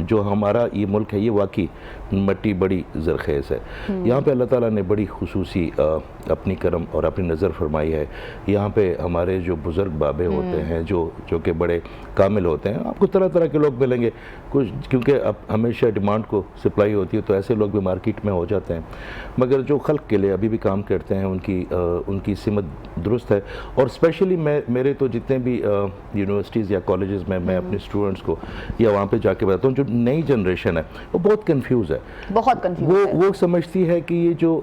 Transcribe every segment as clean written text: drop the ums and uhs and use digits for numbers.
جو ہمارا یہ ملک ہے یہ واقعی مٹی بڑی زرخیز ہے. یہاں پہ اللہ تعالیٰ نے بڑی خصوصی اپنی کرم اور اپنی نظر فرمائی ہے. یہاں پہ ہمارے جو بزرگ بابے ہوتے ہیں جو کہ بڑے کامل ہوتے ہیں, آپ کو طرح طرح کے لوگ ملیں گے کچھ, کیونکہ اب ہمیشہ ڈیمانڈ کو سپلائی ہوتی ہے تو ایسے لوگ بھی مارکیٹ میں ہو جاتے ہیں, مگر جو خلق کے لیے ابھی بھی کام کرتے ہیں ان کی سمت درست ہے. اور اسپیشلی میرے تو جتنے بھی یونیورسٹیز یا کالجز میں اپنے اسٹوڈنٹس کو یا وہاں پہ جا کے بتاتا ہوں, جو نئی جنریشن ہے وہ بہت کنفیوز ہے, بہت کنفیوز ہے. وہ سمجھتی ہے کہ یہ جو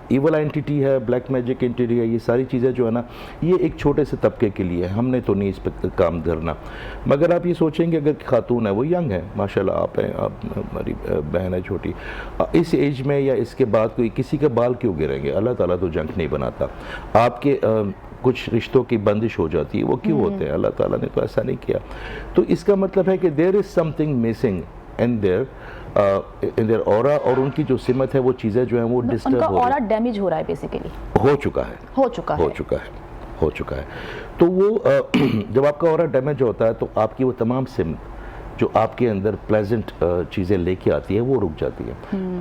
ایول اینٹیٹی ہے, بلیک میجک اینٹیٹی ہے, یہ ساری چیزیں جو ہے نا یہ ایک چھوٹے سے طبقے کے لیے ہے, ہم نے تو نہیں اس پہ کام کرنا. مگر آپ یہ سوچیں گے اگر خاتون ہے, وہ ینگ ہے ماشاءاللہ, آپ ہیں, آپ ہماری بہن ہے چھوٹی, اس ایج میں یا اس کے بعد کوئی کسی کے بال کیوں گریں گے؟ اللہ تعالیٰ تو جنگ نہیں بناتا. آپ کے کچھ رشتوں کی بندش ہو جاتی ہے, وہ کیوں ہوتے ہیں؟ اللہ تعالیٰ نے تو ایسا نہیں کیا. تو اس کا مطلب ہے کہ there is something missing in their aura, اور ان کی جو سمت ہے وہ چیزیں جو ہیں وہ ڈسٹرب ان کا ہو رہی ہیں. aura ڈیمیج ہو رہا ہے بیسیکلی, ہو چکا ہے. تو وہ جب آپ کا اورا ڈیمیج ہوتا ہے تو آپ کی وہ تمام سمت جو آپ کے اندر پلیزنٹ چیزیں لے کے آتی ہے وہ رک جاتی ہے.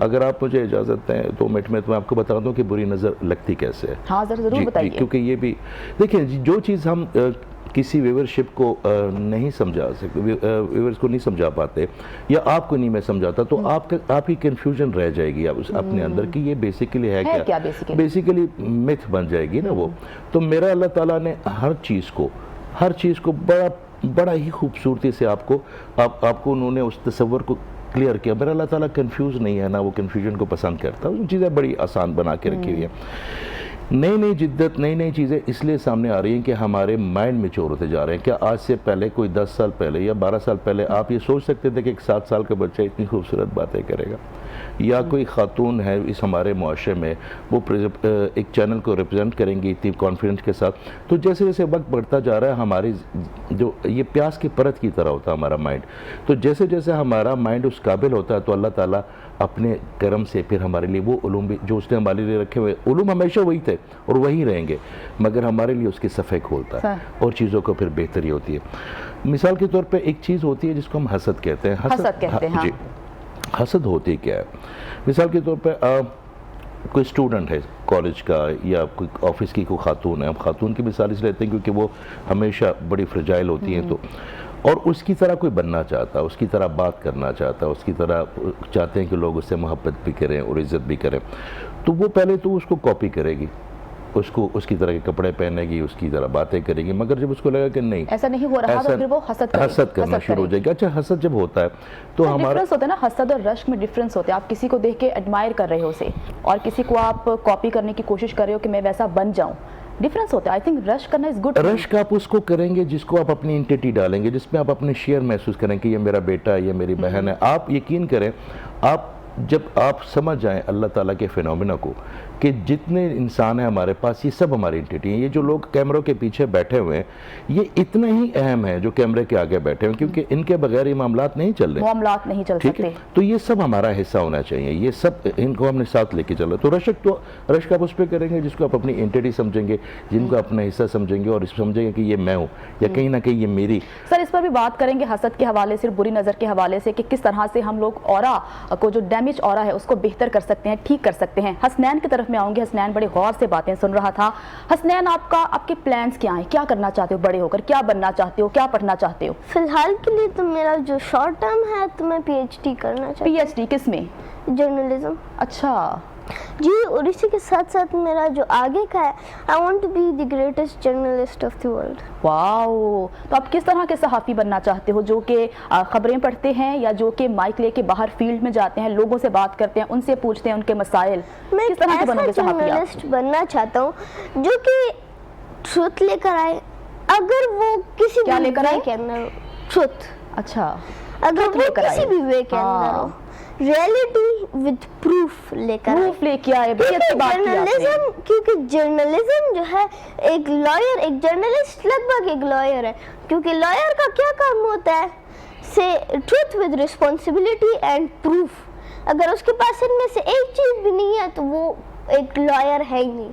اگر آپ مجھے اجازت دیں 2 منٹ میں تو میں آپ کو بتا دوں کہ بری نظر لگتی کیسے ہے. ہاں ضرور بتائیے. کیونکہ یہ بھی دیکھیں, جو چیز ہم کسی ویورشپ کو نہیں سمجھا سکتے, ویورز کو نہیں سمجھا پاتے, یا آپ کو نہیں میں سمجھاتا, تو آپ کی کنفیوژن رہ جائے گی اپنے اندر کہ یہ بیسیکلی ہے کیا, بیسیکلی متھ بن جائے گی نا وہ. تو میرا اللہ تعالیٰ نے ہر چیز کو بڑا ہی خوبصورتی سے آپ کو انہوں نے اس تصور کو کلیئر کیا. میرا اللہ تعالیٰ کنفیوز نہیں ہے, نہ وہ کنفیوژن کو پسند کرتا, وہ چیزیں بڑی آسان بنا کے رکھی ہوئی ہیں. نئی جدت, نئی چیزیں اس لیے سامنے آ رہی ہیں کہ ہمارے مائنڈ میچور ہوتے جا رہے ہیں. کیا آج سے پہلے کوئی 10 سال پہلے یا 12 سال پہلے آپ یہ سوچ سکتے تھے کہ ایک 7 سال کا بچہ اتنی خوبصورت باتیں کرے گا؟ یا کوئی خاتون ہے اس ہمارے معاشرے میں, وہ ایک چینل کو ریپرزینٹ کریں گی اتنی کانفیڈنس کے ساتھ. تو جیسے جیسے وقت بڑھتا جا رہا ہے, ہماری جو یہ پیاس کی پرت کی طرح ہوتا ہے ہمارا مائنڈ, تو جیسے جیسے ہمارا مائنڈ اس قابل ہوتا ہے تو اللہ تعالیٰ اپنے کرم سے پھر ہمارے لیے وہ علوم بھی جو اس نے ہمارے لیے رکھے ہوئے, علوم ہمیشہ وہی تھے اور وہی رہیں گے, مگر ہمارے لیے اس کے صفحے کھولتا ہے اور چیزوں کو پھر بہتری ہوتی ہے. مثال کے طور پہ ایک چیز ہوتی ہے جس کو ہم حسد کہتے ہیں. ہاں. حسد ہوتی کیا ہے؟ مثال کے طور پہ کوئی اسٹوڈنٹ ہے کالج کا یا کوئی آفس کی کوئی خاتون ہے, ہم خاتون کی مثال اس لیتے ہیں کیونکہ وہ ہمیشہ بڑی فرجائل ہوتی ہیں, تو اور اس کی طرح کوئی بننا چاہتا ہے, اس کی طرح بات کرنا چاہتا ہے, اس کی طرح چاہتے ہیں کہ لوگ اس سے محبت بھی کریں اور عزت بھی کریں, تو وہ پہلے تو اس کو کاپی کرے گی, اس کی طرح کے کپڑے پہنے گی, اس کی طرح باتیں کرے گی. مگر جب اس کو لگا کہ نہیں ایسا نہیں ہو رہا, تو پھر وہ حسد کرنا شروع ہو جائے گا. اچھا, حسد جب ہوتا ہے تو ہمارا ڈفرنس ہوتا ہے نا, حسد اور رشک میں ڈفرنس ہوتا ہے. آپ کسی کو دیکھ کے ایڈمائر کر رہے ہو اسے, اور کسی کو آپ کاپی کرنے کی کوشش کر رہے ہو کہ میں ویسا بن جاؤں, ڈفرنس ہوتا ہے. آئی تھنک رشک کرنا از گڈ. رشک آپ اس کو کریں گے جس کو آپ اپنی انٹیٹی ڈالیں گے, جس میں آپ اپنے شیئر محسوس کریں کہ یہ میرا بیٹا ہے, یہ میری بہن ہے. آپ یقین کریں, جب آپ سمجھ جائیں اللہ تعالیٰ کے فینومینا کو کہ جتنے انسان ہیں ہمارے پاس یہ سب ہماری انٹیٹی ہیں. یہ جو لوگ کیمروں کے پیچھے بیٹھے ہوئے ہیں یہ اتنا ہی اہم ہے جو کیمرے کے آگے بیٹھے ہوئے ہیں, کیونکہ ان کے بغیر یہ معاملات نہیں چل رہے, معاملات نہیں چل سکتے. تو یہ سب ہمارا حصہ ہونا چاہیے, یہ سب ان کو ہم نے ساتھ لے کے چل رہا. تو رشک آپ اس پہ کریں گے جس کو آپ اپنی انٹیٹی سمجھیں گے, جن کو اپنا حصہ سمجھیں گے اور سمجھیں گے کہ یہ میں ہوں یا کہیں نہ کہیں یہ میری. سر اس پر بھی بات کریں گے حسد کے حوالے سے, بری نظر کے حوالے سے, کہ کس طرح سے ہم لوگ اورا کو جو ڈیمیج اورا ہے اس کو بہتر کر سکتے ہیں, ٹھیک کر سکتے ہیں. حسنین کی طرف میں آؤں گی. حسنین بڑے غور سے باتیں سن رہا تھا. حسنین, آپ کے پلانز کیا ہیں, کیا کرنا چاہتے ہو بڑے ہو کر, کیا بننا چاہتے ہو, کیا پڑھنا چاہتے ہو؟ فی الحال کے لیے تو میرا جو شارٹ ٹرم ہے تو میں پی ایچ ڈی کرنا چاہتی ہوں. PhD کس میں؟ جرنلزم. اچھا جی, اور اسی کے ساتھ ساتھ میرا جو آگے کا ہے, I want to be the greatest journalist of the world. واو. تو آپ کس طرح کے صحافی بننا چاہتے ہو, جو کہ خبریں پڑھتے ہیں یا جو کہ مائک لے کے باہر فیلڈ میں جاتے ہیں, لوگوں سے بات کرتے ہیں, ان سے پوچھتے ہیں ان کے مسائل؟ میں کس طرح کے بنو گے ایسا صحافی آپ؟ جرنلسٹ بننا چاہتا ہوں جو کہ ٹروتھ لے کر آئے. اگر وہ کسی کیا لے بھی کر وے آئے؟ کے اندر اچھا, اگر وہ کسی بھی وے کے اندر ہو, ریئلٹی ود پروف لے کر آئے. پروف لے کے آئے. کیونکہ جرنلزم جو ہے, ایک لائر, ایک جرنلسٹ لگ بھگ ایک لائر ہے, کیونکہ لائر کا کیا کام ہوتا ہے, سے truth with responsibility and proof. اگر اس کے پاس ان میں سے ایک چیز بھی نہیں ہے تو وہ ایک لائر ہے ہی نہیں.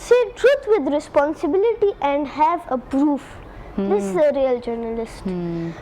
say truth with responsibility and have a proof. This is a real journalist.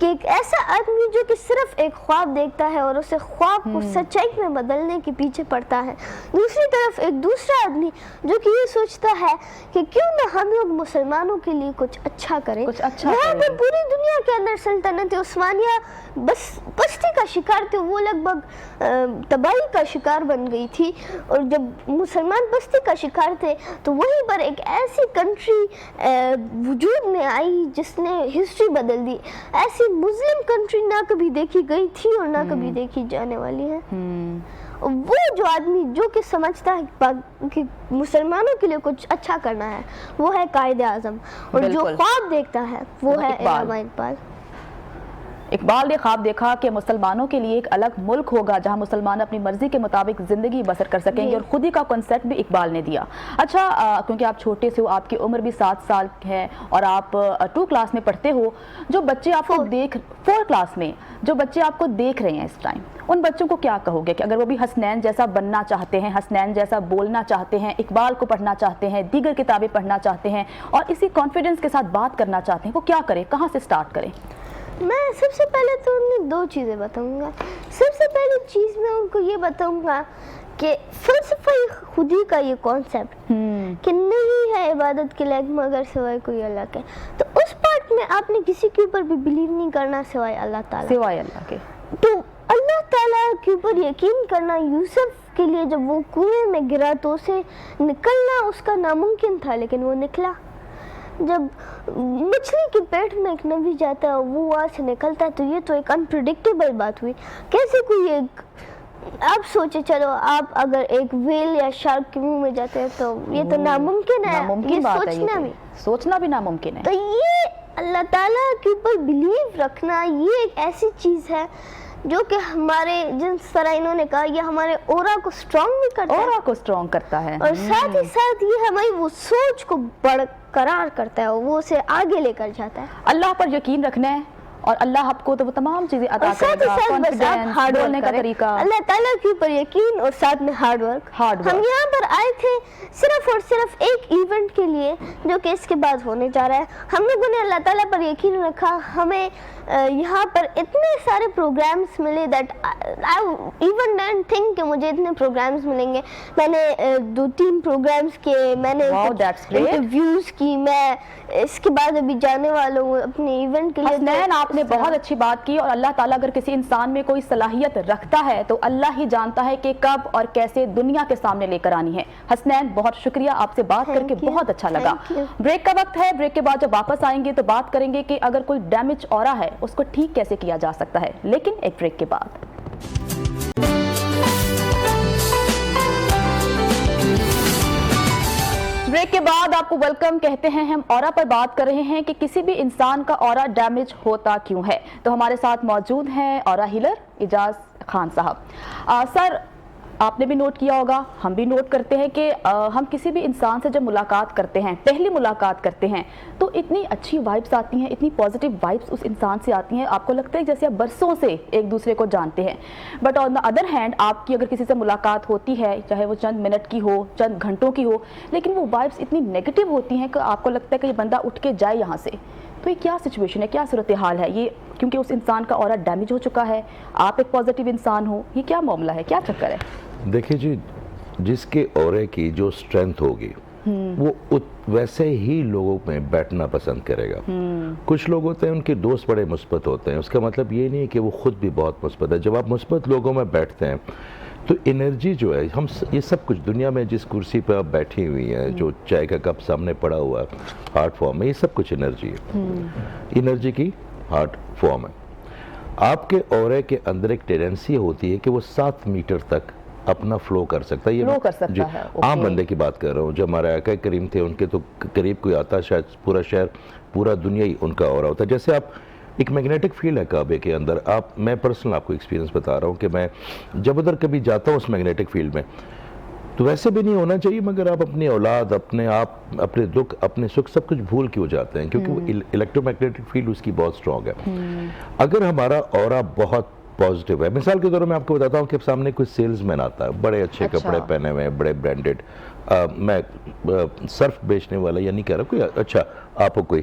کہ ایک ایسا آدمی جو کہ صرف ایک خواب دیکھتا ہے اور اسے خواب کو سچائی میں بدلنے کے پیچھے پڑتا ہے، دوسری طرف ایک دوسرا آدمی جو کہ یہ سوچتا ہے کہ کیوں نہ ہم لوگ مسلمانوں کے لیے کچھ اچھا کریں۔ یہاں پر پوری دنیا کے اندر سلطنت عثمانیہ پستی کا شکار تھے، وہ لگ بھگ تباہی کا شکار بن گئی تھی، اور جب مسلمان پستی کا شکار تھے تو وہیں پر ایک ایسی کنٹری وجود میں آئی جس نے ہسٹری بدل دی۔ ایسی مسلم کنٹری نہ کبھی دیکھی گئی تھی اور نہ کبھی دیکھی جانے والی ہے۔ وہ جو آدمی جو کہ سمجھتا ہے کہ مسلمانوں کے لیے کچھ اچھا کرنا ہے وہ ہے قائد اعظم، اور جو خواب دیکھتا ہے وہ ہے علامہ اقبال۔ اقبال نے خواب دیکھا کہ مسلمانوں کے لیے ایک الگ ملک ہوگا جہاں مسلمان اپنی مرضی کے مطابق زندگی بسر کر سکیں گے، اور خود ہی کا کنسیپٹ بھی اقبال نے دیا۔ اچھا، کیونکہ آپ چھوٹے سے ہو، آپ کی عمر بھی 7 سال ہے اور آپ 2 کلاس میں پڑھتے ہو، جو بچے آپ کو 4 کلاس میں جو بچے آپ کو دیکھ رہے ہیں اس ٹائم، ان بچوں کو کیا کہو گے کہ اگر وہ بھی حسنین جیسا بننا چاہتے ہیں، حسنین جیسا بولنا چاہتے ہیں، اقبال کو پڑھنا چاہتے ہیں، دیگر کتابیں پڑھنا چاہتے ہیں اور اسی کانفیڈنس کے ساتھ بات کرنا چاہتے ہیں، وہ کیا کریں، کہاں سے سٹارٹ کریں؟ میں سب سے پہلے تو انہیں 2 چیزیں بتاؤں گا۔ سب سے پہلی چیز میں ان کو یہ بتاؤں گا کہ فلسفہ خودی کا یہ کانسیپٹ کہ نہیں ہے عبادت کے لائق مگر سوائے کوئی اللہ کے، تو اس پارٹ میں آپ نے کسی کے اوپر بھی بلیو نہیں کرنا سوائے اللہ تعالیٰ، سوائے اللہ کے۔ تو اللہ تعالیٰ کے اوپر یقین کرنا، یوسف کے لیے جب وہ کنویں میں گرا تو اسے نکلنا اس کا ناممکن تھا لیکن وہ نکلا۔ جب مچھلی کے پیٹ میں ایک نبی جاتا ہے وہ وہاں سے نکلتا ہے تو یہ تو ایک انپریڈکٹیبل بات ہوئی۔ کیسے کوئی ایک، آپ سوچے چلو آپ اگر ایک ویل یا شارک کے منہ میں جاتے ہیں تو یہ تو ناممکن ہے، یہ سوچنا بھی ناممکن ہے۔ تو یہ اللہ تعالیٰ کے اوپر بلیو رکھنا یہ ایک ایسی چیز ہے جو کہ ہمارے، جس طرح انہوں نے کہا، یہ ہمارے اورا کو سٹرونگ بھی کرتا ہے، اورا کو سٹرونگ کرتا ہے، اور ساتھ ہی ساتھ یہ ہماری وہ سوچ کو برقرار کرتا ہے، وہ اسے آگے لے کر جاتا ہے۔ اللہ پر یقین رکھنا ہے اور اللہ آپ کو تو وہ تمام چیزیں عطا کرے گا، کانفیڈنس، بولنے کا طریقہ، اللہ تعالیٰ کے اوپر یقین اور ساتھ میں ہارڈ ورک۔ ہم یہاں پر آئے تھے صرف اور صرف ایک ایونٹ کے لیے جو کہ اس کے بعد ہونے جا رہا ہے۔ ہم لوگوں نے اللہ تعالیٰ پر یقین رکھا، ہمیں یہاں پر اتنے سارے پروگرامز ملے that I even don't think کہ مجھے اتنے پروگرامز ملیں گے۔ میں نے 2-3 پروگرامز کیے، میں نے انٹرویوز کی، میں اس کے بعد ابھی جانے والا ہوں اپنے ایونٹ کے لیے۔ حسنین، آپ نے بہت اچھی بات کی، اور اللہ تعالیٰ اگر کسی انسان میں کوئی صلاحیت رکھتا ہے تو اللہ ہی جانتا ہے کہ کب اور کیسے دنیا کے سامنے لے کر آنی ہے۔ حسنین، بہت شکریہ، آپ سے بات کر کے بہت اچھا لگا۔ بریک کا وقت ہے، بریک کے بعد جب واپس آئیں گے تو بات کریں گے کہ اگر کوئی ڈیمیج اورا ہے اس کو ٹھیک کیسے کیا جا سکتا ہے، لیکن ایک بریک کے بعد۔ بریک کے بعد آپ کو ویلکم کہتے ہیں۔ ہم اورا پر بات کر رہے ہیں کہ کسی بھی انسان کا اورا ڈیمیج ہوتا کیوں ہے، تو ہمارے ساتھ موجود ہیں اورا ہیلر اعجاز خان صاحب۔ سر، آپ نے بھی نوٹ کیا ہوگا، ہم بھی نوٹ کرتے ہیں کہ ہم کسی بھی انسان سے جب ملاقات کرتے ہیں، پہلی ملاقات کرتے ہیں تو اتنی اچھی وائبس آتی ہیں، اتنی پازیٹیو وائبس اس انسان سے آتی ہیں، آپ کو لگتا ہے جیسے آپ برسوں سے ایک دوسرے کو جانتے ہیں۔ But on the other hand, آپ کی اگر کسی سے ملاقات ہوتی ہے، چاہے وہ چند منٹ کی ہو، چند گھنٹوں کی ہو، لیکن وہ وائبس اتنی نیگیٹو ہوتی ہیں کہ آپ کو لگتا ہے کہ یہ بندہ اٹھ کے جائے یہاں سے۔ تو یہ کیا سچویشن ہے، کیا صورتحال ہے یہ؟ کیونکہ اس انسان کا اورا ڈیمیج ہو چکا ہے، آپ ایک پازیٹیو انسان ہو، یہ کیا معاملہ ہے، کیا چکر ہے؟ دیکھیں جی، جس کے اورے کی جو اسٹرینتھ ہوگی وہ ویسے ہی لوگوں میں بیٹھنا پسند کرے گا۔ کچھ لوگ ہوتے ہیں ان کے دوست بڑے مثبت ہوتے ہیں، اس کا مطلب یہ نہیں ہے کہ وہ خود بھی بہت مثبت ہے۔ جب آپ مثبت لوگوں میں بیٹھتے ہیں تو انرجی جو ہے، ہم یہ سب کچھ دنیا میں جس کرسی پہ آپ بیٹھی ہوئی ہیں، جو چائے کا کپ سامنے پڑا ہوا ہے ہارٹ فارم میں، یہ سب کچھ انرجی ہے، انرجی کی ہارٹ فارم ہے۔ آپ کے اورے کے اندر ایک ٹینڈنسی ہوتی ہے کہ وہ 7 میٹر تک اپنا فلو کر سکتا ہے، یہ عام بندے کی بات کر رہا ہوں۔ جو ہمارے آقا کریم تھے ان کے تو قریب کوئی آتا شاید پورا شہر، پورا دنیا ہی ان کا اورا ہوتا ہے۔ جیسے آپ ایک میگنیٹک فیلڈ ہے کعبے کے اندر، میں پرسنل آپ کو ایکسپیرینس بتا رہا ہوں کہ میں جب ادھر کبھی جاتا ہوں اس میگنیٹک فیلڈ میں، تو ویسے بھی نہیں ہونا چاہیے، مگر آپ اپنی اولاد، اپنے آپ، اپنے دکھ، اپنے سکھ، سب کچھ بھول کے ہو جاتے ہیں، کیونکہ وہ الیکٹرو میگنیٹک فیلڈ اس کی بہت اسٹرانگ ہے۔ اگر ہمارا اورا بہت پازیٹیو ہے، مثال کے طور میں آپ کو بتاتا ہوں کہ سامنے کوئی سیلز مین آتا ہے، بڑے اچھے کپڑے پہنے ہوئے، بڑے برانڈڈ، میں صرف بیچنے والا یا نہیں کہہ رہا، کوئی اچھا آپ کو کوئی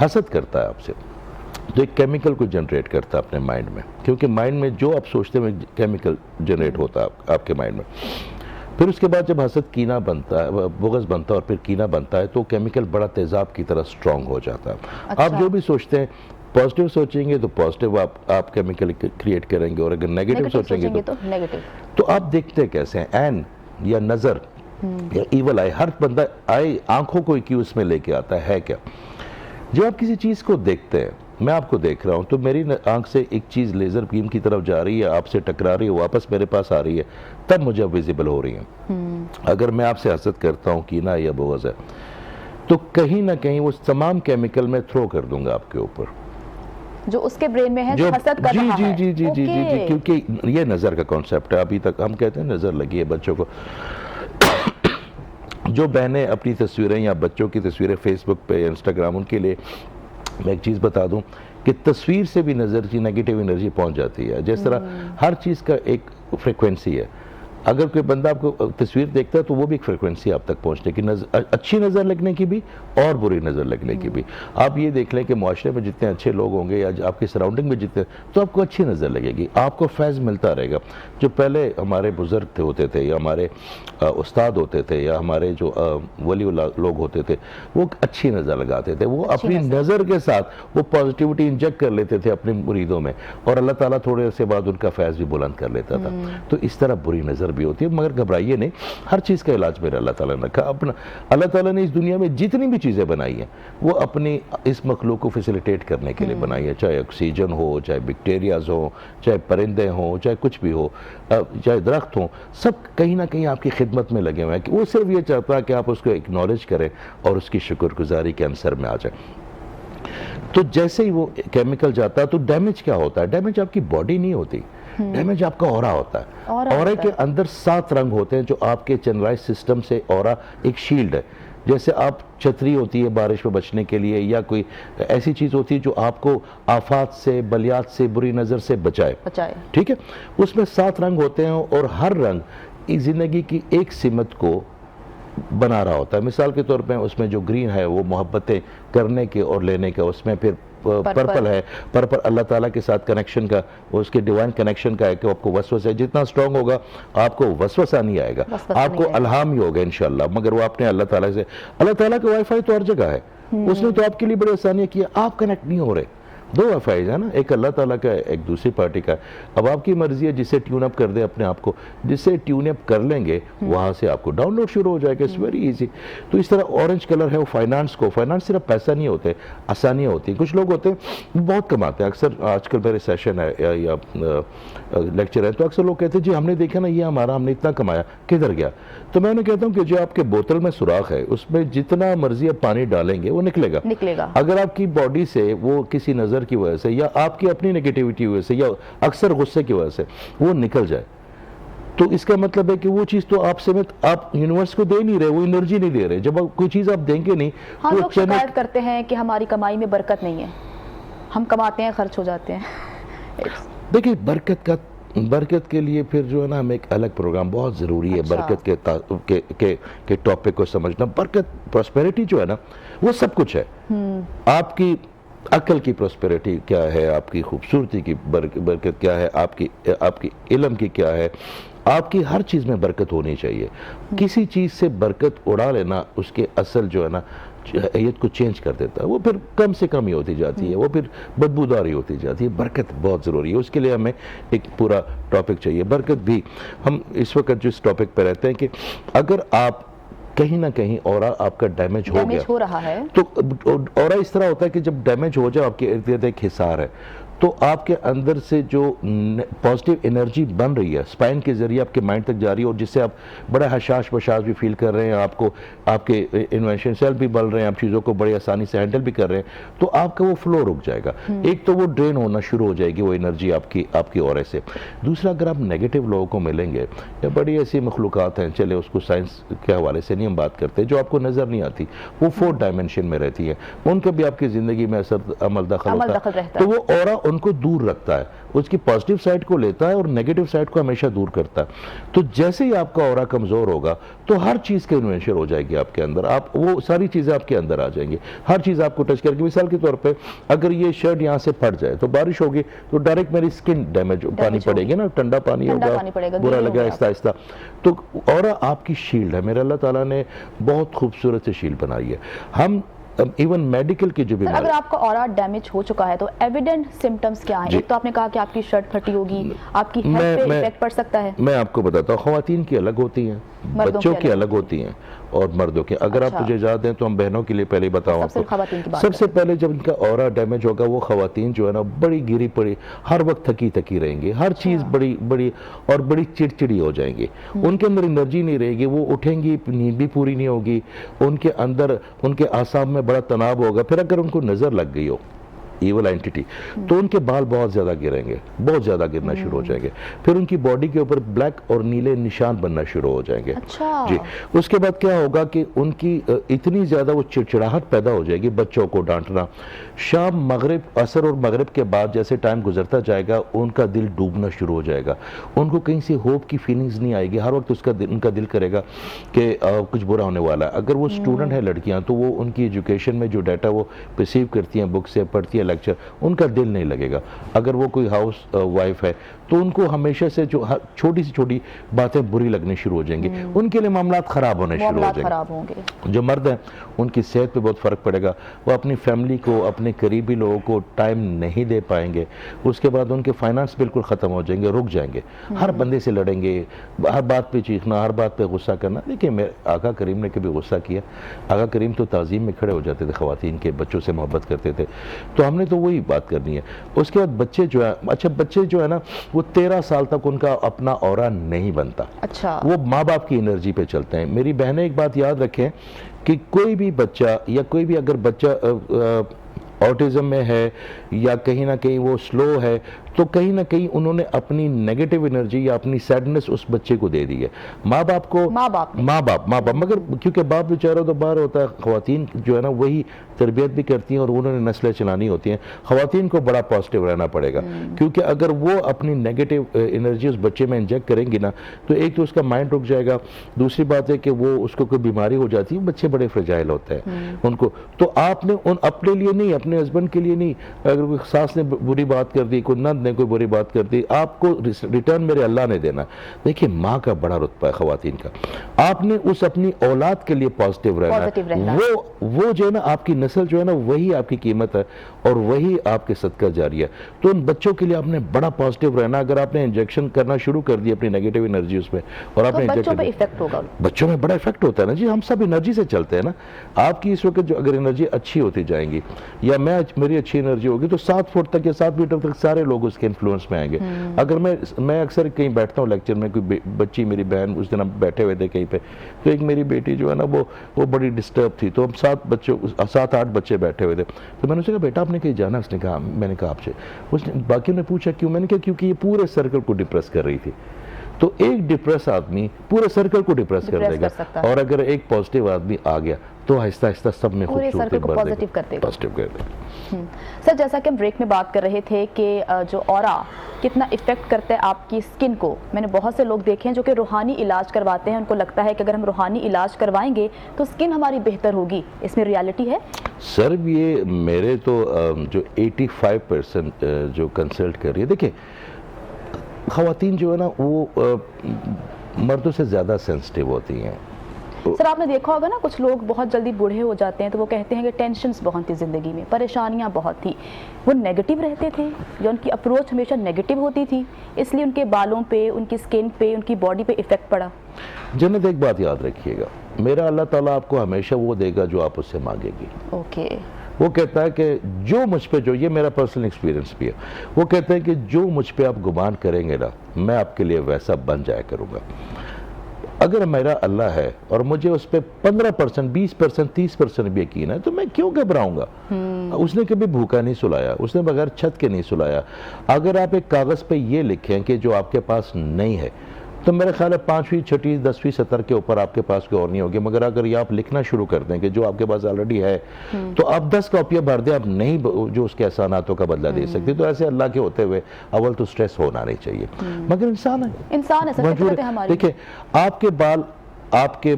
حسد کرتا ہے آپ سے تو ایک کیمیکل کو جنریٹ کرتا ہے اپنے مائنڈ میں، کیونکہ مائنڈ میں جو آپ سوچتے ہیں کیمیکل جنریٹ ہوتا ہے آپ کے مائنڈ میں. پھر اس کے بعد جب حسد کینہ بنتا ہے، بغض بنتا ہے اور پھر کینہ بنتا ہے تو کیمیکل بڑا تیزاب کی طرح سٹرونگ ہو جاتا ہے. آپ جو بھی سوچتے ہیں پازیٹیو سوچیں گے تو پازیٹیو آپ کیمیکل کریٹ کریں گے، اور اگر نیگیٹو سوچیں گے تو نیگیٹو. تو آپ دیکھتے کیسے ہیں، عین یا نظر یا ایول آئی، ہر بندہ آئی آنکھوں کو ایک اس میں لے کے آتا ہے کیا؟ جب آپ کسی چیز کو دیکھتے ہیں، میں آپ کو دیکھ رہا ہوں تو میری آنکھ سے ایک چیز لیزر بیم کی طرف جا رہی ہے، آپ سے ٹکرا رہی ہے، واپس میرے پاس آ رہی ہے، تب مجھے ویزیبل ہو رہی ہیں. اگر میں آپ سے حسد کرتا ہوں، کینہ یا بغض ہے، تو کہیں نہ کہیں وہ تمام کیمیکل میں تھرو کر دوں گا آپ کے اوپر جو اس کے برین میں ہے، جو حسد کر رہا ہے. جی کیونکہ یہ نظر کا کانسیپٹ ہے. ابھی تک ہم کہتے ہیں نظر لگی ہے بچوں کو. جو بہنیں اپنی تصویریں یا بچوں کی تصویریں فیس بک پہ یا انسٹاگرام، ان کے لیے میں ایک چیز بتا دوں کہ تصویر سے بھی نظر کی نیگیٹیو انرجی پہنچ جاتی ہے. جس طرح ہر چیز کا ایک فریکوینسی ہے. اگر کوئی بندہ آپ کو تصویر دیکھتا ہے تو وہ بھی ایک فریکوینسی آپ تک پہنچنے کی، اچھی نظر لگنے کی بھی اور بری نظر لگنے کی بھی. آپ یہ دیکھ لیں کہ معاشرے میں جتنے اچھے لوگ ہوں گے یا آپ کی سراؤنڈنگ میں جتنے، تو آپ کو اچھی نظر لگے گی، آپ کو فیض ملتا رہے گا. جو پہلے ہمارے بزرگ ہوتے تھے یا ہمارے استاد ہوتے تھے یا ہمارے جو ولی لوگ ہوتے تھے، وہ اچھی نظر لگاتے تھے. وہ اپنی نظر کے ساتھ وہ پازیٹیوٹی انجیکٹ کر لیتے تھے اپنے مریدوں میں، اور اللہ تعالیٰ تھوڑے عرصے بعد ان کا فیض بھی بلند کر لیتا تھا. تو اس طرح بری نظر بھی ہوتی ہے، مگر گھبرائیے نہیں، ہر چیز کا علاج میرا اللہ تعالیٰ نے رکھا. اپنا اللہ تعالیٰ نے اس دنیا میں جتنی بھی چیزیں بنائی ہیں وہ اپنی اس مخلوق کو فیسیلیٹیٹ کرنے کے لیے بنائی ہے. چاہے آکسیجن ہو، چاہے بیکٹیریاز ہوں، چاہے پرندے ہوں، چاہے کچھ بھی ہو، چاہے درخت ہوں، سب کہیں نہ کہیں آپ کی خدمت میں لگے ہوئے ہیں. کہ وہ صرف یہ چاہتا ہے کہ آپ اس کو اکنالج کریں اور اس کی شکر گزاری کے عنصر میں آ جائیں. تو جیسے ہی وہ کیمیکل جاتا ہے تو ڈیمیج کیا ہوتا ہے؟ ڈیمیج آپ کی باڈی نہیں ہوتی، ڈیمیج آپ کا اورا ہوتا ہے. اورے کے اندر 7 رنگ ہوتے ہیں جو آپ کے چینلائز سسٹم سے اورا ایک شیلڈ ہے. جیسے آپ چھتری ہوتی ہے بارش میں بچنے کے لیے، یا کوئی ایسی چیز ہوتی ہے جو آپ کو آفات سے، بلیات سے، بری نظر سے بچائے. ٹھیک ہے، اس میں 7 رنگ ہوتے ہیں اور ہر رنگ زندگی کی ایک سمت کو بنا رہا ہوتا ہے. مثال کے طور پہ اس میں جو گرین ہے وہ محبتیں کرنے کے اور لینے کا، اس میں پھر پرپل ہے، پرپل اللہ تعالیٰ کے ساتھ کنیکشن کا، اس کے ڈیوائن کنیکشن کا ہے کہ آپ کو وسوسہ جتنا سٹرونگ ہوگا آپ کو وسوسہ نہیں آئے گا، آپ کو الہام ہی ہوگا انشاءاللہ. مگر وہ آپ نے اللہ تعالیٰ سے، اللہ تعالیٰ کا وائی فائی تو ہر جگہ ہے، اس نے تو آپ کے لیے بڑی آسانی کی ہے. آپ کنیکٹ نہیں ہو رہے. 2 وائی فائیز ہیں نا، ایک اللہ تعالیٰ کا ہے، ایک دوسری پارٹی کا ہے. اب آپ کی مرضی ہے جسے ٹیون اپ کر دیں اپنے آپ کو، جسے ٹیون اپ کر لیں گے وہاں سے آپ کو ڈاؤن لوڈ شروع ہو جائے گا. It's very easy. تو اس طرح اورنج کلر ہے وہ فائنانس کو، فائنانس صرف پیسہ نہیں ہوتے، آسانیاں ہوتی ہیں. کچھ لوگ ہوتے ہیں بہت کماتے ہیں. اکثر آج کل میرے سیشن ہے یا لیکچر ہے تو اکثر لوگ کہتے ہیں جی ہم نے دیکھا نا یہ ہمارا، ہم نے اتنا کمایا، کدھر گیا؟ تو میں انہیں کہتا ہوں کہ جو آپ کے بوتل میں سوراخ ہے اس میں جتنا مرضی آپ پانی ڈالیں گے وہ نکلے گا. اگر آپ کی باڈی سے وہ کسی نظر کی وجہ سے یا آپ کی اپنی نیگیٹیوٹی کی وجہ سے یا اکثر غصے کی وجہ سے وہ نکل جائے تو اس کا مطلب ہے کہ وہ چیز تو آپ سمیت آپ یونیورس کو دے نہیں رہے، وہ انرجی نہیں دے رہے. جب کوئی چیز آپ دیں گے نہیں تو لوگ شکایت کرتے ہیں کہ ہماری کمائی میں برکت نہیں ہے، ہم کماتے ہیں خرچ ہو جاتے ہیں. دیکھیں برکت کے لیے پھر جو ہے نا ہمیں ایک الگ پروگرام بہت ضروری ہے. برکت کے ٹاپک کو سمجھنا. برکت پراسپیرٹی جو ہے نا وہ سب کچھ ہے. آپ کی عقل کی پراسپیرٹی کیا ہے، آپ کی خوبصورتی کی برکت کیا ہے، آپ کی علم کی کیا ہے، آپ کی ہر چیز میں برکت ہونی چاہیے. کسی چیز سے برکت اڑا لینا اس کے اصل جو ہے نا حیت کو چینج کر دیتا ہے. وہ پھر کم سے کم ہی ہوتی جاتی ہے، وہ پھر بدبوداری ہوتی جاتی ہے. برکت بہت ضروری ہے، اس کے لیے ہمیں ایک پورا ٹاپک چاہیے. برکت بھی ہم اس وقت جو اس ٹاپک پہ رہتے ہیں کہ اگر آپ کہیں نہ کہیں اورا آپ کا ڈیمیج ہو رہا ہے تو اورا اس طرح ہوتا ہے کہ جب ڈیمیج ہو جائے آپ کے ارد گرد ایک حصار ہے تو آپ کے اندر سے جو پازیٹیو انرجی بن رہی ہے اسپائن کے ذریعے آپ کے مائنڈ تک جا رہی ہے اور جس سے آپ بڑا حشاش بشاش بھی فیل کر رہے ہیں، آپ کے انوینشن سیل بھی بل رہے ہیں، آپ چیزوں کو بڑی آسانی سے ہینڈل بھی کر رہے ہیں، تو آپ کا وہ فلو رک جائے گا. ایک تو وہ ڈرین ہونا شروع ہو جائے گی وہ انرجی آپ کی اورے سے. دوسرا اگر آپ نیگیٹو لوگوں کو ملیں گے یا بڑی ایسی مخلوقات ہیں، چلے اس کو سائنس کے حوالے سے نہیں ہم بات کرتے، جو آپ کو نظر نہیں آتی، وہ 4 ڈائمنشن میں رہتی ہے، ان کا بھی آپ کی زندگی میں اثر عمل دخل ہوتا ہے. تو وہ اورا ان کو دور رکھتا ہے، اس کی پازیٹیو سائڈ کو لیتا ہے اور نیگیٹو سائڈ کو ہمیشہ دور کرتا ہے۔ تو جیسے ہی آپ کا اورا کمزور ہوگا تو ہر چیز کی انوینشن ہو جائے گی آپ کے اندر، آپ وہ ساری چیزیں آپ کے اندر آ جائیں گی، ہر چیز آپ کو ٹچ کر کے۔ مثال کے طور پہ اگر یہ شرٹ یہاں سے پھٹ جائے تو بارش ہوگی تو ڈائریکٹ میری سکن ڈیمیج، پانی پڑے گی نا، ٹھنڈا پانی ہوگا، برا لگا آہستہ آہستہ۔ تو اورا آپ کی شیلڈ ہے، میرے اللہ تعالیٰ نے بہت خوبصورت سے شیلڈ بنائی ہے۔ ہم ایون میڈیکل کی جو سر بیماری، اگر آپ کا اورا ڈیمیج ہو چکا ہے تو ایویڈنٹ سمٹمز کیا ہیں؟ ایک تو آپ نے کہا کہ آپ کی شرٹ پھٹی ہوگی، آپ کی ہیلتھ پہ ایفیکٹ پڑ سکتا ہے۔ میں آپ کو بتاتا ہوں، خواتین کی الگ ہوتی ہیں، بچوں کی الگ ہوتی ہیں اور مردوں کی۔ اگر آپ مجھے اجازت دیں تو ہم بہنوں کے لیے پہلے بتاؤں آپ کو، سب سے پہلے جب ان کا اورا ڈیمیج ہوگا وہ خواتین جو ہے نا بڑی گری پڑی، ہر وقت تھکی تھکی رہیں گی، ہر چیز بڑی بڑی اور بڑی چڑچڑی ہو جائیں گی، ان کے اندر انرجی نہیں رہے گی، وہ اٹھیں گی نیند بھی پوری نہیں ہوگی، ان کے اندر ان کے اعصاب میں بڑا تناؤ ہوگا۔ پھر اگر ان کو نظر لگ گئی ہو ایول اینٹیٹی تو ان کے بال بہت زیادہ گریں گے، بہت زیادہ گرنا شروع ہو جائیں گے، پھر ان کی باڈی کے اوپر بلیک اور نیلے نشان بننا شروع ہو جائیں گے۔ جی، اس کے بعد کیا ہوگا کہ ان کی اتنی زیادہ وہ چڑچڑاہٹ پیدا ہو جائے گی، بچوں کو ڈانٹنا، شام مغرب، عصر اور مغرب کے بعد جیسے ٹائم گزرتا جائے گا ان کا دل ڈوبنا شروع ہو جائے گا، ان کو کہیں سے ہوپ کی فیلنگز نہیں آئے گی، ہر وقت ان کا دل کرے گا کہ کچھ برا ہونے والا ہے۔ اگر وہ اسٹوڈنٹ ہیں لڑکیاں تو وہ ان کی ایجوکیشن میں جو ڈیٹا وہ پرسیو کرتی ہیں بک سے پڑھتی ہیں لیکچر، ان کا دل نہیں لگے گا۔ اگر وہ کوئی ہاؤس وائف ہے تو ان کو ہمیشہ سے جو چھوٹی سی چھوٹی باتیں بری لگنے شروع ہو جائیں گی، ان کے لیے معاملات خراب ہونے شروع ہو جائیں گے۔ جو مرد ہیں ان کی صحت پہ بہت فرق پڑے گا، وہ اپنی فیملی کو، اپنے قریبی لوگوں کو ٹائم نہیں دے پائیں گے۔ اس کے بعد ان کے فائنانس بالکل ختم ہو جائیں گے، رک جائیں گے، ہر بندے سے لڑیں گے، ہر بات پہ چیخنا، ہر بات پہ غصہ کرنا۔ دیکھیں میرے آقا کریم نے کبھی غصہ کیا؟ آقا کریم تو تعظیم میں کھڑے ہو جاتے تھے، خواتین کے، بچوں سے محبت کرتے تھے۔ تو ہم نے تو وہی بات کرنی ہے۔ اس کے بعد بچے جو ہے، اچھا بچے جو ہے نا وہ 13 سال تک ان کا اپنا اورا نہیں بنتا، وہ ماں باپ کی انرجی پہ چلتے ہیں۔ میری بہنیں ایک بات یاد رکھیں کہ کوئی بھی بچہ یا کوئی بھی اگر بچہ آٹزم میں ہے یا کہیں نہ کہیں وہ سلو ہے تو کہیں نہ کہیں انہوں نے اپنی نیگیٹو انرجی یا اپنی سیڈنس اس بچے کو دے دی ہے۔ ماں باپ کو، ماں باپ مگر کیونکہ باپ بیچارہ تو باہر ہوتا ہے، خواتین جو ہے نا وہی تربیت بھی کرتی ہیں اور انہوں نے نسلیں چلانی ہوتی ہیں۔ خواتین کو بڑا پازیٹیو رہنا پڑے گا، کیونکہ اگر وہ اپنی نیگیٹو انرجی اس بچے میں انجیکٹ کریں گی نا تو ایک تو اس کا مائنڈ رک جائے گا، دوسری بات ہے کہ وہ اس کو کوئی بیماری ہو جاتی ہے، بچے بڑے فرجائل ہوتے ہیں ان کو۔ تو آپ نے اپنے لیے نہیں، اپنے ہسبینڈ کے لیے نہیں، اگر کوئی ساس نے بری بات کر دی، کوئی نند نے کوئی بری بات کر دی، آپ کو ریٹرن میرے اللہ نے دینا۔ دیکھیں ماں کا بڑا رتبہ ہے خواتین کا، آپ نے اس اپنی اولاد کے لیے پازیٹیو رہنا، وہ جو ہے نا آپ کی نسل جو ہے نا وہی آپ کی قیمت ہے اور وہی آپ کے صدقہ جاری ہے۔ تو ان بچوں کے لیے آپ نے بڑا پازیٹیو رہنا۔ اگر آپ نے انجیکشن کرنا شروع کر دی اپنی نیگیٹو انرجی اس میں اور آپ نے بچوں میں بڑا افیکٹ ہوتا ہے نا جی، ہم سب انرجی سے چلتے ہیں نا۔ آپ کی اس وقت جو اگر انرجی اچھی ہوتی جائیں گی یا میری اچھی انرجی ہوگی تو 7 فٹ تک یا 7 میٹر تک سارے لوگ اس کے انفلوئنس میں آئیں گے۔ اگر میں اکثر کہیں بیٹھتا ہوں لیکچر میں، کوئی بچی میری بہن، اس دن ہم بیٹھے ہوئے تھے کہیں پہ، تو ایک میری بیٹی جو ہے نا وہ بڑی ڈسٹرب تھی، تو ہم 7-8 بچے بیٹھے ہوئے تھے، تو میں نے اسے کہا بیٹا آپ نے کہیں جانا؟ اس نے کہا، میں نے کہا آپ سے، اس نے باقیوں نے پوچھا کیوں؟ میں نے کہا کیونکہ یہ پورے سرکل کو ڈپریس کر رہی تھی۔ تو ایک ڈپریس آدمی پورے سرکل کو ڈپریس کر دے گا، اور اگر ایک پازیٹیو آدمی آ گیا تو آہستہ آہستہ سب میں خوبصورتی بڑھ جائے گی، پازیٹیو کر دے گا۔ سر جیسا کہ ہم بریک میں بات کر رہے تھے کہ جو اورا کتنا افیکٹ کرتا ہے آپ کی سکن کو، میں نے بہت سے لوگ دیکھے ہیں جو کہ روحانی علاج کرواتے ہیں، ان کو لگتا ہے کہ اگر ہم روحانی علاج کروائیں گے تو سکن ہماری بہتر ہوگی، اس میں ریالٹی ہے؟ سر یہ میرے تو جو 85% جو کنسلٹ کر رہی ہے، دیکھیں خواتین جو ہے نا وہ مردوں سے زیادہ سینسٹیو ہوتی ہیں۔ سر آپ نے دیکھا ہوگا نا کچھ لوگ بہت جلدی بوڑھے ہو جاتے ہیں تو وہ کہتے ہیں کہ ٹینشنز بہت تھی زندگی میں، پریشانیاں بہت تھی، وہ نیگیٹو رہتے تھے یا ان کی اپروچ ہمیشہ نیگیٹو ہوتی تھی، اس لیے ان کے بالوں پہ، ان کی سکن پہ، ان کی باڈی پہ افیکٹ پڑا۔ جنت ایک بات یاد رکھیے گا، میرا اللہ تعالیٰ آپ کو ہمیشہ وہ دے گا جو آپ اس سے مانگے گی۔ اوکے، وہ کہتا ہے کہ جو مجھ پہ، جو یہ میرا پرسنل ایکسپیرینس بھی ہے، وہ کہتا ہے کہ جو مجھ پہ آپ گمان کریں گے نا میں آپ کے لیے ویسا بن جایا کروں گا۔ اگر میرا اللہ ہے اور مجھے اس پہ 15%، 20%، 30% بھی یقین ہے تو میں کیوں گھبراؤں گا؟ اس نے کبھی بھوکا نہیں سلایا، اس نے بغیر چھت کے نہیں سلایا۔ اگر آپ ایک کاغذ پہ یہ لکھیں کہ جو آپ کے پاس نہیں ہے تو میرے خیال ہے 5ویں 6ٹھی 10ویں سطر کے اوپر آپ کے پاس کوئی اور نہیں ہوگی، مگر اگر یہ آپ لکھنا شروع کر دیں کہ جو آپ کے پاس آلریڈی ہے تو آپ 10 کاپیاں بھر دیں، آپ نہیں جو اس کے احساناتوں کا بدلہ دے سکتے. تو ایسے اللہ کے ہوتے ہوئے اول تو سٹریس ہونا نہیں چاہیے، مگر انسان ہے سر، فطرت ہے ہماری. دیکھیں آپ کے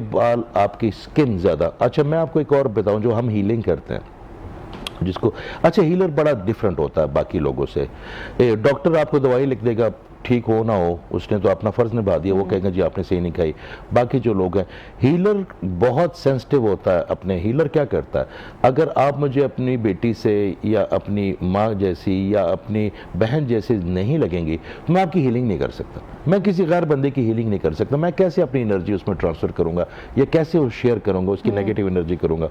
بال آپ کی سکن زیادہ. اچھا میں آپ کو ایک اور بتاؤں، جو ہم ہیلنگ کرتے ہیں جس کو، اچھا ہیلر بڑا ڈیفرنٹ ہوتا ہے باقی لوگوں سے. ڈاکٹر آپ کو دوائی لکھ دے گا، ٹھیک ہو نہ ہو اس نے تو اپنا فرض نبھا دیا، وہ کہیں گے جی آپ نے صحیح نہیں کھائی. باقی جو لوگ ہیں، ہیلر بہت سینسٹیو ہوتا ہے اپنے. ہیلر کیا کرتا ہے، اگر آپ مجھے اپنی بیٹی سے یا اپنی ماں جیسی یا اپنی بہن جیسی نہیں لگیں گی تو میں آپ کی ہیلنگ نہیں کر سکتا. میں کسی غیر بندے کی ہیلنگ نہیں کر سکتا. میں کیسے اپنی انرجی اس میں ٹرانسفر کروں گا یا کیسے وہ شیئر کروں گا، اس کی نیگیٹو انرجی کروں گا.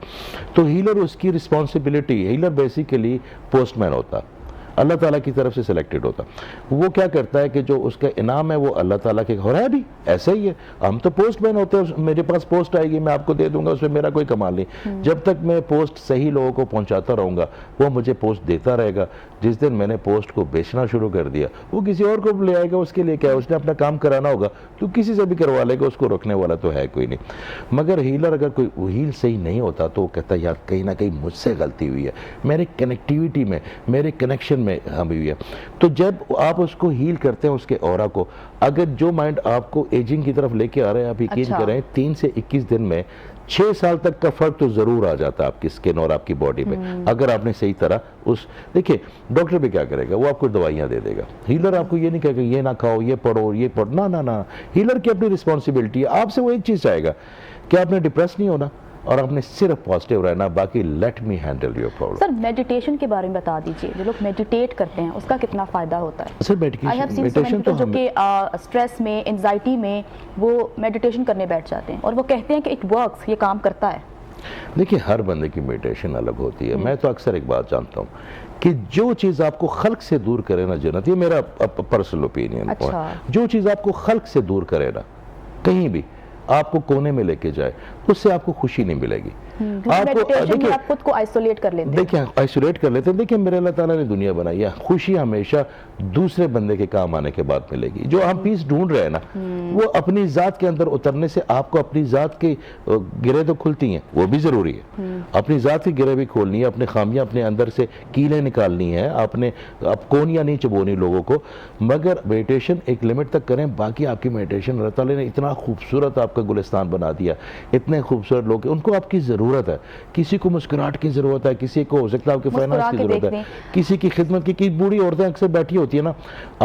تو ہیلر اس کی رسپانسبلٹی، ہیلر بیسیکلی پوسٹ مین ہوتا ہے، اللہ تعالیٰ کی طرف سے سلیکٹڈ ہوتا. وہ کیا کرتا ہے کہ جو اس کا انعام ہے وہ اللہ تعالیٰ کے، ہو رہا ہے بھی ایسا ہی ہے. ہم تو پوسٹ مین ہوتے ہیں، میرے پاس پوسٹ آئے گی میں آپ کو دے دوں گا، اس میں میرا کوئی کمال نہیں. جب تک میں پوسٹ صحیح لوگوں کو پہنچاتا رہوں گا وہ مجھے پوسٹ دیتا رہے گا. جس دن میں نے پوسٹ کو بیچنا شروع کر دیا وہ کسی اور کو لے آئے گا، اس کے لیے کیا، اس نے اپنا کام کرانا ہوگا تو کسی سے بھی کروا لے گا، اس کو روکنے والا تو ہے کوئی نہیں. مگر ہیلر اگر کوئی ہیل صحیح نہیں ہوتا تو وہ کہتا ہے یار کہیں نہ کہیں مجھ سے غلطی ہوئی ہے، میرے کنیکٹیویٹی میں، میرے کنیکشن میں ہم ہوئی ہے. تو جب آپ اس کو ہیل کرتے ہیں اس کے اورا کو، اگر جو مائنڈ آپ کو ایجنگ کی طرف لے کے آ رہے ہیں، آپ یقین کریں 3 سے 21 دن میں 6 سال تک کا فرق تو ضرور آ جاتا ہے آپ کی سکن اور آپ کی باڈی میں، اگر آپ نے صحیح طرح دیکھیں ڈاکٹر بھی کیا کرے گا، وہ آپ کو دوائیاں دے دے گا. ہیلر آپ کو یہ نہیں کہے گا یہ نہ کھاؤ، یہ پڑھو، یہ پڑھو، نہ. ہیلر کی اپنی رسپانسبلٹی ہے. آپ سے وہ ایک چیز چاہے گا کہ آپ نے ڈپریس نہیں ہونا اور آپ نے صرف پازیٹیو رہنا، باقی let me handle your problem. Sir meditation کے بارے میں بتا دیجئے، جو لوگ میڈیٹیٹ کرتے ہیں اس کا کتنا فائدہ ہوتا ہے؟ سر میڈیٹیشن تو جو کہ اسٹریس میں، انزائٹی میں وہ میڈیٹیشن کرنے بیٹھ جاتے ہیں اور وہ کہتے ہیں کہ اٹ ورکس، یہ کام کرتا ہے. دیکھیں ہر بندے کی میڈیٹیشن الگ ہوتی ہے. میں تو اکثر ایک بات جانتا ہوں کہ جو چیز آپ کو خلق سے دور کرے نا جنت، یہ میرا پرسنل اوپینین ہے، جو چیز آپ کو خلق سے دور کرے نا، کہیں بھی آپ کو کونے میں لے کے جائے، اس سے آپ کو خوشی نہیں ملے گی. آپ خود کو آئسولیٹ کر لیتے ہیں. دیکھیں آئسولیٹ کر لیتے ہیں. دیکھیں میرے اللہ تعالیٰ نے دنیا بنائی ہے، خوشی ہمیشہ دوسرے بندے کے کام آنے کے بعد ملے گی. جو ہم پیس ڈھونڈ رہے ہیں نا وہ اپنی ذات کے اندر اترنے سے آپ کو اپنی ذات کی گرہ تو کھلتی ہیں، وہ بھی ضروری ہے. اپنی ذات کی گرہ بھی کھولنی ہے، اپنے خامیاں اپنے اندر سے کیلیں نکالنی ہیں، آپ کونیاں نہیں چبونی لوگوں کو. مگر میڈیٹیشن ایک لمٹ تک کریں، باقی آپ کی میڈیٹیشن اللہ تعالیٰ نے اتنا خوبصورت آپ کا گلستان بنا دیا، اتنے خوبصورت لوگ ان کو آپ کی ضرورت ہے. کسی کو مسکراہٹ کی ضرورت ہے، کسی کو ہو سکتا ہے آپ کے فائنانس کی ضرورت ہے، کسی کی خدمت کی. بوڑھی عورتیں اکثر بیٹھی ہوتی ہیں نا،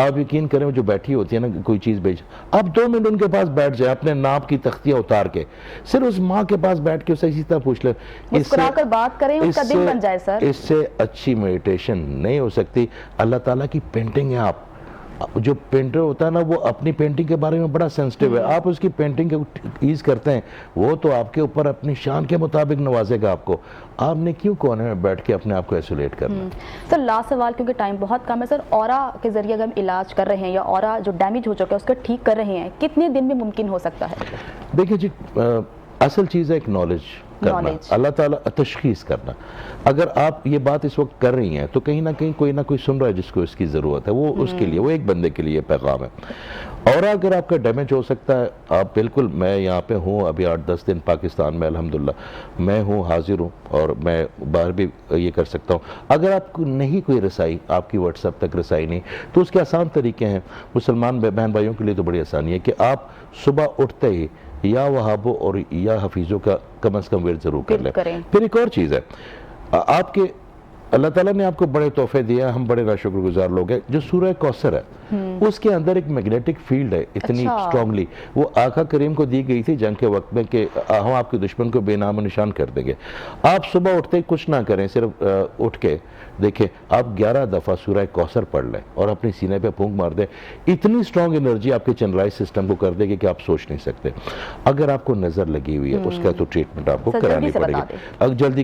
آپ یقین کریں جو بیٹھی ہوتی ہے نا کوئی چیز بیچ، آپ 2 منٹ ان کے پاس بیٹھ جائیں اپنے ناپ کی تختیاں اتار کے، صرف اس ماں کے پاس بیٹھ کے اسے اسی طرح پوچھ لیں، مسکرا کر بات کریں، اس کا دن بن جائے. سر اس سے اچھی میڈیٹیشن نہیں ہو سکتی. اللہ تعالیٰ کی پینٹنگ ہے. آپ جو پینٹر ہوتا ہے نا وہ اپنی پینٹنگ کے بارے میں بڑا سینسٹیو ہے. آپ اس کی پینٹنگ کے ایز کرتے ہیں، وہ تو آپ کے اوپر اپنی شان کے مطابق نوازے گا آپ کو. آپ نے کیوں کونے میں بیٹھ کے اپنے آپ کو ایسولیٹ کرنا؟ سر لاسٹ سوال کیونکہ ٹائم بہت کم ہے. سر اورا کے ذریعے اگر ہم علاج کر رہے ہیں یا اورا جو ڈیمیج ہو چکا ہے اس کو ٹھیک کر رہے ہیں، کتنے دن میں ممکن ہو سکتا ہے؟ دیکھیں جی اصل چیز ہے ایک نالج کرنا، اللہ تعالیٰ تشخیص کرنا. اگر آپ یہ بات اس وقت کر رہی ہیں تو کہیں نہ کہیں کوئی نہ کوئی سن رہا ہے جس کو اس کی ضرورت ہے، وہ اس کے لیے، وہ ایک بندے کے لیے پیغام ہے. اور اگر آپ کا ڈیمیج ہو سکتا ہے، آپ بالکل، میں یہاں پہ ہوں ابھی 8-10 دن پاکستان میں الحمدللہ میں ہوں، حاضر ہوں اور میں باہر بھی یہ کر سکتا ہوں. اگر آپ کو نہیں کوئی رسائی، آپ کی واٹس ایپ تک رسائی نہیں، تو اس کے آسان طریقے ہیں. مسلمان بہن بھائیوں کے لیے تو بڑی آسانی ہے کہ آپ صبح اٹھتے ہی یا وہابوں اور یا حفیظوں کا کم از کم ورد ضرور کر لیں. پھر ایک اور چیز ہے، آپ کے اللہ تعالیٰ نے آپ کو بڑے تحفے دیا، ہم بڑے ناشکر گزار لوگ ہیں. جو سورہ کوثر ہے اس کے اندر ایک میگنیٹک فیلڈ ہے اتنی اسٹرانگلی، وہ آقا کریم کو دی گئی تھی جنگ کے وقت میں کہ ہم آپ کے دشمن کو بے نام و نشان کر دیں گے. آپ صبح اٹھتے کچھ نہ کریں، صرف اٹھ کے دیکھیں آپ 11 دفعہ سورہ کوثر پڑھ لیں اور اپنی سینے پہ پھونک مار دیں. اتنی اسٹرانگ انرجی آپ کے چینلائز سسٹم کو کر دے گی کہ آپ سوچ نہیں سکتے. اگر آپ کو نظر لگی ہوئی ہے اس کا تو ٹریٹمنٹ آپ کو کرانی پڑے گی، جلدی